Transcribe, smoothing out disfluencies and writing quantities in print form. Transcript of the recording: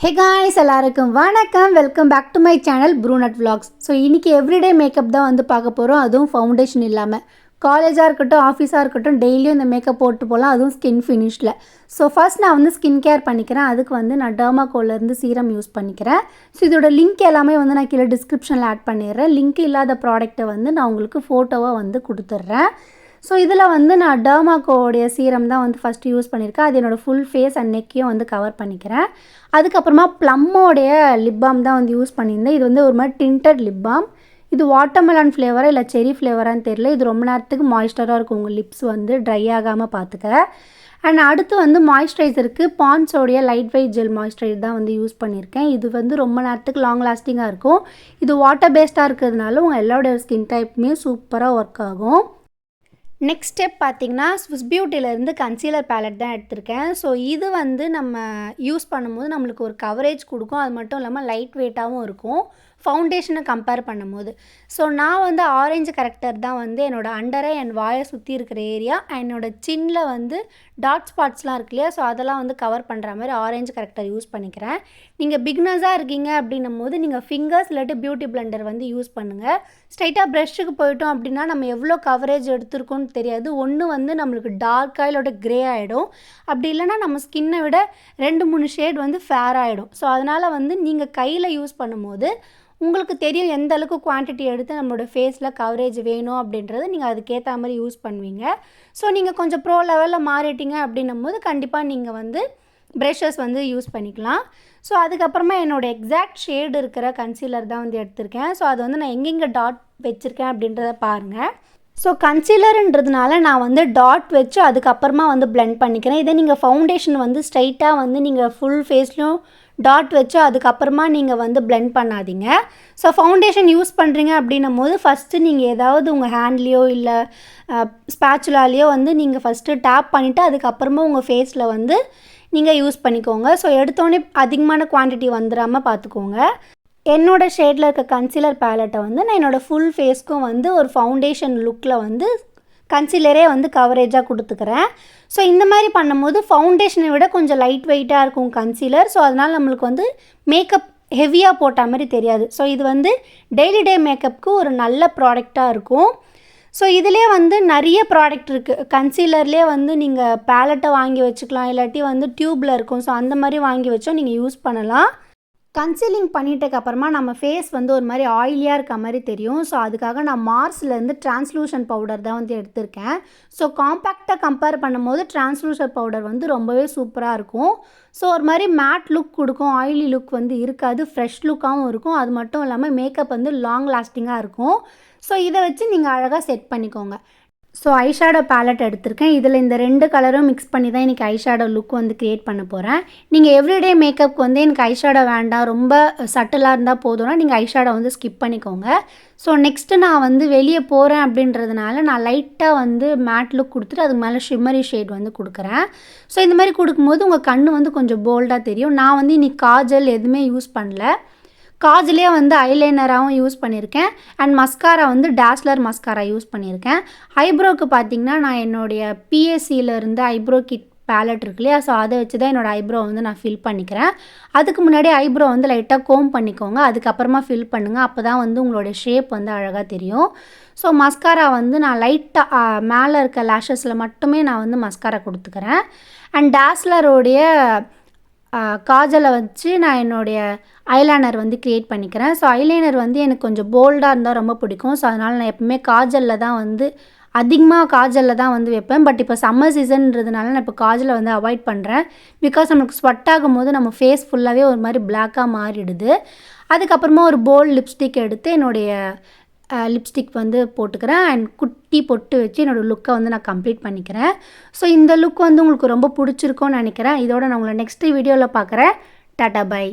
Hey guys, எல்லாருக்கும் வணக்கம். Welcome back to my channel brunette vlogs. So இன்றைக்கி everyday makeup தான் வந்து பார்க்க போகிறோம். அதுவும் ஃபவுண்டேஷன் இல்லாமல் காலேஜாக இருக்கட்டும், ஆஃபீஸாக இருக்கட்டும், டெய்லியும் இந்த மேக்கப் போட்டு போகலாம். அதுவும் ஸ்கின் ஃபினிஷில். ஸோ ஃபர்ஸ்ட் நான் வந்து ஸ்கின் கேர் பண்ணிக்கிறேன். அதுக்கு வந்து நான் டெர்மாகோலேருந்து சீரம் யூஸ் பண்ணிக்கிறேன். ஸோ இதோட லிங்க் எல்லாமே வந்து நான் கீழே டிஸ்கிரிப்ஷனில் ஆட் பண்ணிடுறேன். லிங்க் இல்லாத ப்ராடக்ட்டை வந்து நான் உங்களுக்கு ஃபோட்டோவாக வந்து கொடுத்துட்றேன். ஸோ இதில் வந்து நான் டெர்மாகோடைய சீரம் தான் வந்து ஃபஸ்ட்டு யூஸ் பண்ணியிருக்கேன். அது என்னோடய ஃபுல் ஃபேஸ் அண்ட் நெக்கையும் வந்து கவர் பண்ணிக்கிறேன். அதுக்கப்புறமா ப்ளம்மோடைய லிப் பாம் தான் வந்து யூஸ் பண்ணியிருந்தேன். இது வந்து ஒரு மாதிரி டிண்டட் லிப் பாம். இது வாட்டர்மெலன் ஃப்ளேவராக இல்லை செரி ஃப்ளேவரான்னு தெரியல. இது ரொம்ப நேரத்துக்கு மாய்ஸ்டராக இருக்கும். உங்கள் லிப்ஸ் வந்து ட்ரை ஆகாமல் பார்த்துக்க. அண்ட் அடுத்து வந்து மாய்ஸ்சரைசருக்கு பாண்ட்ஸோடைய லைட் வெயிட் ஜெல் மாய்ஸ்சரைசர் தான் வந்து யூஸ் பண்ணியிருக்கேன். இது வந்து ரொம்ப நேரத்துக்கு லாங் லாஸ்டிங்காக இருக்கும். இது வாட்டர் பேஸ்டாக இருக்கிறதுனால உங்கள் எல்லாரோட ஸ்கின் டைப்புமே சூப்பராக ஒர்க் ஆகும். நெக்ஸ்ட் ஸ்டெப் பார்த்திங்கன்னா ஸ்விஸ் பியூட்டிலேருந்து கன்சீலர் பேலட் தான் எடுத்திருக்கேன். ஸோ இது வந்து நம்ம யூஸ் பண்ணும்போது நம்மளுக்கு ஒரு கவரேஜ் கொடுக்கும். அது மட்டும் இல்லாமல் லைட் வெயிட்டாகவும் இருக்கும் ஃபவுண்டேஷனை கம்பேர் பண்ணும்போது. ஸோ நான் வந்து ஆரஞ்சு கரெக்டர் தான் வந்து என்னோடய அண்டரை என் வாயை சுற்றி இருக்கிற ஏரியா என்னோடய சின்னில் வந்து டாட் ஸ்பாட்ஸ்லாம் இருக்கு இல்லையா, ஸோ அதெல்லாம் வந்து கவர் பண்ணுற மாதிரி ஆரஞ்சு கரெக்டர் யூஸ் பண்ணிக்கிறேன். நீங்கள் பிக்னஸாக இருக்கீங்க அப்படின்னும் போது நீங்கள் ஃபிங்கர்ஸ் இல்லாட்டி பியூட்டி பிளெண்டர் வந்து யூஸ் பண்ணுங்கள். ஸ்ட்ரைட்டாக ப்ரஷ்ஷுக்கு போயிட்டோம் அப்படின்னா நம்ம எவ்வளோ கவரேஜ் எடுத்துருக்கோன்னு தெரியாது. ஒன்று வந்து நம்மளுக்கு டார்க்காக இல்லோட க்ரே ஆகிடும். அப்படி இல்லைனா நம்ம ஸ்கின்னை விட 2-3 ஷேட் வந்து ஃபேர் ஆகிடும். ஸோ அதனால் வந்து நீங்கள் கையில் யூஸ் பண்ணும்போது உங்களுக்கு தெரியும் எந்த அளவுக்கு குவான்டிட்டி எடுத்து நம்மளோட ஃபேஸில் கவரேஜ் வேணும் அப்படின்றது நீங்கள் அதுக்கேற்ற மாதிரி யூஸ் பண்ணுவீங்க. ஸோ நீங்கள் கொஞ்சம் ப்ரோ லெவலில் மாறிட்டீங்க அப்படின்னும் போது கண்டிப்பாக நீங்கள் வந்து ப்ரஷஸ் வந்து யூஸ் பண்ணிக்கலாம். ஸோ அதுக்கப்புறமா என்னோடய எக்ஸாக்ட் ஷேடு இருக்கிற கன்சீலர் தான் வந்து எடுத்திருக்கேன். ஸோ அது வந்து நான் எங்கெங்கே டாட் வச்சுருக்கேன் அப்படின்றத பாருங்கள். ஸோ கன்சீலருன்றதுனால நான் வந்து டாட் வச்சு அதுக்கப்புறமா வந்து பிளெண்ட் பண்ணிக்கிறேன். இதே நீங்கள் ஃபவுண்டேஷன் வந்து ஸ்ட்ரைட்டாக வந்து நீங்கள் ஃபுல் ஃபேஸ்லையும் டாட் வச்சு அதுக்கப்புறமா நீங்கள் வந்து பிளெண்ட் பண்ணாதீங்க. ஸோ ஃபவுண்டேஷன் யூஸ் பண்ணுறீங்க அப்படின்னும் போது ஃபஸ்ட்டு நீங்கள் ஏதாவது உங்கள் ஹேண்ட்லேயோ இல்லை ஸ்பேச்சுலாலேயோ வந்து நீங்கள் ஃபஸ்ட்டு டேப் பண்ணிவிட்டு அதுக்கப்புறமா உங்கள் ஃபேஸில் வந்து நீங்கள் யூஸ் பண்ணிக்கோங்க. ஸோ எடுத்தோடனே அதிகமான குவான்டிட்டி வந்துடாமல் பார்த்துக்கோங்க. என்னோடய ஷேடில் இருக்க கன்சீலர் பேலட்டை வந்து நான் என்னோடய ஃபுல் ஃபேஸ்க்கும் வந்து ஒரு ஃபவுண்டேஷன் லுக்கில் வந்து கன்சீலரே வந்து கவரேஜாக கொடுத்துக்கிறேன். ஸோ இந்த மாதிரி பண்ணும்போது ஃபவுண்டேஷனை விட கொஞ்சம் லைட் வெயிட்டாக இருக்கும் கன்சீலர். ஸோ அதனால் நம்மளுக்கு வந்து மேக்கப் ஹெவியாக போட்ட மாதிரி தெரியாது. ஸோ இது வந்து டெய்லி டே மேக்கப்புக்கு ஒரு நல்ல ப்ராடக்டாக இருக்கும். ஸோ இதிலே வந்து நிறைய ப்ராடக்ட் இருக்குது. கன்சீலர்லேயே வந்து நீங்கள் பேலட்டை வாங்கி வச்சுக்கலாம், இல்லாட்டி வந்து டியூப்பில் இருக்கும். ஸோ அந்த மாதிரி வாங்கி வச்சோம் நீங்கள் யூஸ் பண்ணலாம். கன்சீலிங் பண்ணிட்டதுக்கப்புறமா நம்ம ஃபேஸ் வந்து ஒரு மாதிரி ஆயிலியாக இருக்க மாதிரி தெரியும். ஸோ அதுக்காக நான் மார்ஸ்லேருந்து டிரான்ஸ்லூஷன் பவுடர் தான் வந்து எடுத்திருக்கேன். ஸோ காம்பேக்டாக கம்பேர் பண்ணும்போது டிரான்ஸ்லூஷன் பவுடர் வந்து ரொம்பவே சூப்பராக இருக்கும். ஸோ ஒரு மாதிரி மேட் லுக் கொடுக்கும், ஆயிலி லுக் வந்து இருக்காது, ஃப்ரெஷ் லுக்காகவும் இருக்கும். அது மட்டும் இல்லாமல் மேக்கப் வந்து லாங் லாஸ்டிங்காக இருக்கும். ஸோ இதை வச்சு நீங்கள் அழகாக செட் பண்ணிக்கோங்க. ஸோ ஐஷேடோ பேலட் எடுத்திருக்கேன். இதில் இந்த 2 கலரும் மிக்ஸ் பண்ணி தான் இன்றைக்கி ஐஷேடோ லுக் வந்து க்ரியேட் பண்ண போகிறேன். நீங்கள் எவ்ரிடே மேக்கப்புக்கு வந்து எனக்கு ஐஷேடோ வேண்டாம், ரொம்ப சட்டிலாக இருந்தால் போதும்னா நீங்கள் ஐஷேடோ வந்து ஸ்கிப் பண்ணிக்கோங்க. ஸோ நெக்ஸ்ட்டு நான் வந்து வெளியே போகிறேன் அப்படின்றதுனால நான் லைட்டாக வந்து மேட் லுக் கொடுத்துட்டு அதுக்கு மேலே ஷிம்மரி ஷேட் வந்து கொடுக்குறேன். ஸோ இந்த மாதிரி கொடுக்கும்போது உங்கள் கண் வந்து கொஞ்சம் போல்டாக தெரியும். நான் வந்து இன்றைக்கி காஜல் எதுவுமே யூஸ் பண்ணல. காஜ்லேயே வந்து ஐலைனராகவும் யூஸ் பண்ணியிருக்கேன். அண்ட் மஸ்காரா வந்து டேஸ்லர் மஸ்காரா யூஸ் பண்ணியிருக்கேன். ஐப்ரோவுக்கு பார்த்திங்கன்னா நான் என்னுடைய பிஎஸ்சியிலேருந்து ஐப்ரோ கிட் பேலட் இருக்கு இல்லையா, ஸோ அதை வச்சு தான் என்னோடய ஐப்ரோ வந்து நான் ஃபில் பண்ணிக்கிறேன். அதுக்கு முன்னாடி ஐப்ரோ வந்து லைட்டாக கோம் பண்ணிக்கோங்க, அதுக்கப்புறமா ஃபில் பண்ணுங்கள். அப்போ தான் வந்து உங்களுடைய ஷேப் வந்து அழகாக தெரியும். ஸோ மஸ்காரா வந்து நான் லைட்டாக மேலே இருக்க லேஷஸில் மட்டுமே நான் வந்து மஸ்காரா கொடுத்துக்கிறேன். அண்ட் டேஸ்லரோடைய காஜலை வச்சு நான் என்னுடைய ஐலைனர் வந்து க்ரியேட் பண்ணிக்கிறேன். ஸோ ஐலைனர் வந்து எனக்கு கொஞ்சம் போல்டாக இருந்தால் ரொம்ப பிடிக்கும். ஸோ அதனால் நான் எப்பவுமே காஜலில் தான் வந்து அதிகமாக காஜலில் தான் வந்து வைப்பேன். பட் இப்போ சம்மர் சீசன்றதுனால நான் இப்போ காஜலை வந்து அவாய்ட் பண்ணுறேன். பிகாஸ் நமக்கு ஸ்வெட் ஆகும்போது நம்ம ஃபேஸ் ஃபுல்லாகவே ஒரு மாதிரி பிளாக்காக மாறிடுது. அதுக்கப்புறமா ஒரு போல்ட் லிப்ஸ்டிக் எடுத்து என்னுடைய லிப்ஸ்டிக் வந்து போட்டுக்கிறேன். அண்ட் குட்டி பொட்டு வச்சு என்னோடய லுக்கை வந்து நான் கம்ப்ளீட் பண்ணிக்கிறேன். ஸோ இந்த லுக் வந்து உங்களுக்கு ரொம்ப பிடிச்சிருக்கோன்னு நினைக்கிறேன். இதோட நான் உங்களை நெக்ஸ்ட் வீடியோவில் பார்க்குறேன். Tata bye.